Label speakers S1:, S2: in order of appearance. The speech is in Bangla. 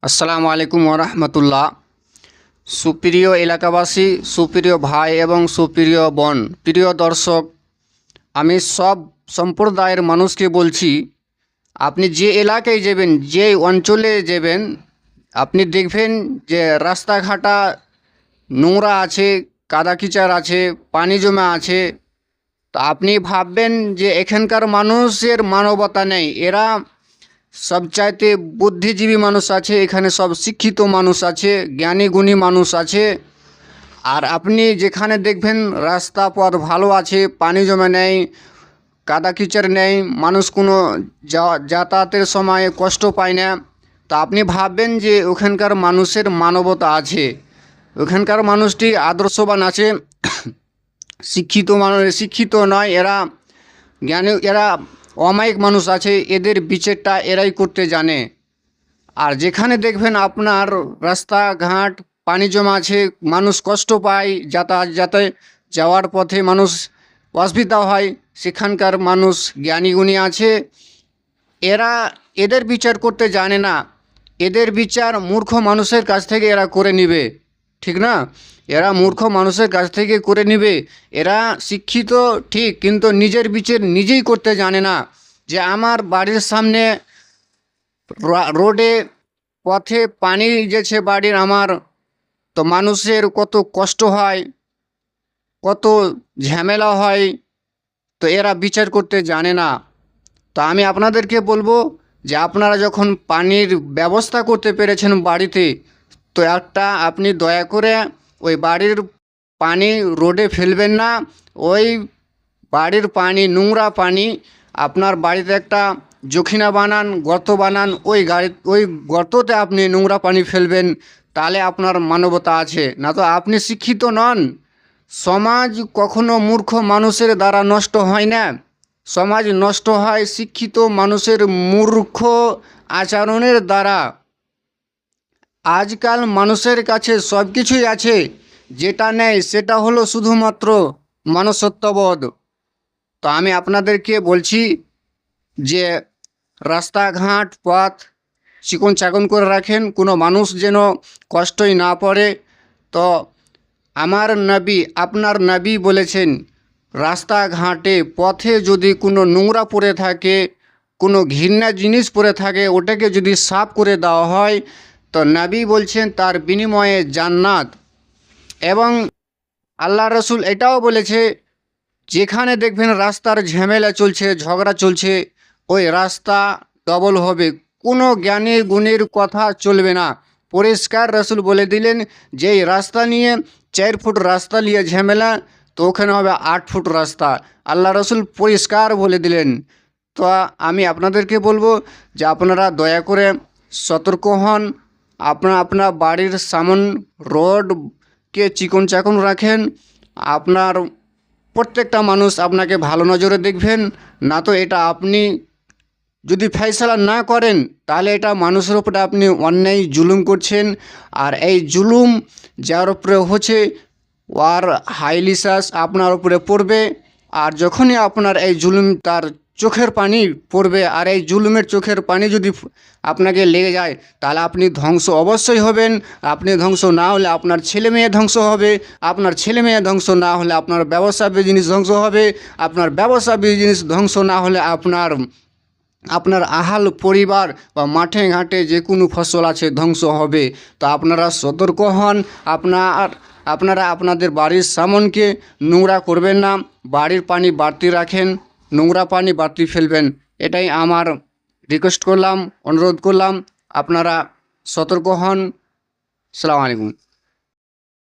S1: আসসালামু আলাইকুম ওরহমতুল্লাহ। সুপ্রিয় এলাকাবাসী, সুপ্রিয় ভাই এবং সুপ্রিয় বোন, প্রিয় দর্শক, আমি সব সম্প্রদায়ের মানুষকে বলছি, আপনি যে এলাকায় যাবেন, যে অঞ্চলে যাবেন, আপনি দেখবেন যে রাস্তাঘাটা নোংরা আছে, কাদা কিচাড় আছে, পানি জমা আছে। তো আপনি ভাববেন যে এখানকার মানুষের মানবতা নেই। এরা সবচাইতে বুদ্ধিজীবী মানুষ আছে, এখানে সব শিক্ষিত মানুষ আছে, জ্ঞানী গুণী মানুষ আছে। আর আপনি যেখানে দেখবেন রাস্তা পথ ভালো আছে, পানি জমে নেই, কাদা কিচড় নেই, মানুষ কোনো যাতায়াতের সময় কষ্ট পায় না, তা আপনি ভাববেন যে ওখানকার মানুষের মানবতা আছে, ওখানকার মানুষটি আদর্শবান আছে। শিক্ষিত মানুষ, শিক্ষিত নয়, এরা জ্ঞানী, এরা অমায়িক মানুষ আছে, এদের বিচারটা এরাই করতে জানে। আর যেখানে দেখবেন আপনার রাস্তাঘাট পানি জমা আছে, মানুষ কষ্ট পায়, যাতায়াতে যাওয়ার পথে মানুষ অসুবিধা হয়, সেখানকার মানুষ জ্ঞানীগুণী আছে। এদের বিচার করতে জানে না, এদের বিচার মূর্খ মানুষের কাছ থেকে এরা করে নিবে, ঠিক না? এরা মূর্খ মানুষের কাছ থেকে করে নিবে। এরা শিক্ষিত ঠিক, কিন্তু নিজের বিচার নিজেই করতে জানে না। যে আমার বাড়ির সামনে রোডে পথে পানি গেছে বাড়ির আমার, তো মানুষের কত কষ্ট হয়, কত ঝামেলা হয়, তো এরা বিচার করতে জানে না। তো আমি আপনাদেরকে বলবো যে আপনারা যখন পানির ব্যবস্থা করতে পেরেছেন বাড়িতে, তো একটা আপনি দয়া করে ওই বাড়ির পানি রোডে ফেলবেন না। ওই বাড়ির পানি, নোংরা পানি, আপনার বাড়িতে একটা জখিনা বানান, গর্ত বানান, ওই গর্ততে আপনি নোংরা পানি ফেলবেন, তাহলে আপনার মানবতা আছে। না তো আপনি শিক্ষিত নন। সমাজ কখনো মূর্খ মানুষের দ্বারা নষ্ট হয় না, সমাজ নষ্ট হয় শিক্ষিত মানুষের মূর্খ আচরণের দ্বারা। আজকাল মানুষের কাছে সব কিছুই আছে, যেটা নেই সেটা হলো শুধুমাত্র মনুষ্যত্ববোধ। তো আমি আপনাদেরকে বলছি যে রাস্তাঘাট পথ চিকন চাকন করে রাখেন, কোনো মানুষ যেন কষ্টই না পড়ে। তো আমার নবী, আপনার নবী বলেছেন, রাস্তাঘাটে পথে যদি কোনো নোংরা পড়ে থাকে, কোনো ঘৃণা জিনিস পড়ে থাকে, ওটাকে যদি সাফ করে দেওয়া হয়, তো নবী বলছেন তার বিনিময়ে জান্নাত। এবং আল্লাহ রসুল এটাও বলেছে, যেখানে দেখবেন রাস্তার ঝামেলা চলছে, ঝগড়া চলছে, ওই রাস্তা ডবল হবে, কোনো জ্ঞানী গুণীর কথা চলবে না। পরিষ্কার রসুল বলে দিলেন যে এই রাস্তা নিয়ে 4 ফুট রাস্তা নিয়ে ঝামেলা, তো ওখানে হবে 8 ফুট রাস্তা। আল্লাহ রসুল পরিষ্কার বলে দিলেন। তো আমি আপনাদেরকে বলবো যে আপনারা দয়া করে সতর্ক হন, আপনার বাড়ির সামন রোডকে চিকন চাকন রাখেন। আপনার প্রত্যেকটা মানুষ আপনাকে ভালো নজরে দেখবেন, না তো এটা আপনি যদি ফয়সালা না করেন, তাহলে এটা মানুষের উপরে আপনি অন্যায় জুলুম করছেন। আর এই জুলুম যার উপরে হচ্ছে, ওর হাইলিসাস আপনার উপরে পড়বে। আর যখনই আপনার এই জুলুম, তার চোখের পানি পড়বে, আর এই জুলুমের চোখের পানি যদি আপনাকে লেগে যায়, তাহলে আপনি ধ্বংস অবশ্যই হবেন। আপনি ধ্বংস না হলে আপনার ছেলে মেয়ে ধ্বংস হবে, আপনার ছেলে মেয়ে ধ্বংস না হলে আপনার ব্যবসা বিজনেস ধ্বংস হবে, আপনার ব্যবসা বিজনেস ধ্বংস না হলে আপনার আহাল পরিবার বা মাঠে ঘাটে যে কোনো ফসল আছে ধ্বংস হবে। তো আপনারা সতর্ক হন, আপনারা আপনাদের বাড়ির সামনকে নোংরা করবেন না, বাড়ির পানি বাড়তি রাখেন, নোংরা পানি বাড়তি ফেলবেন। এটাই আমার রিকোয়েস্ট করলাম, অনুরোধ করলাম, আপনারা সতর্ক হন। আসসালামু আলাইকুম।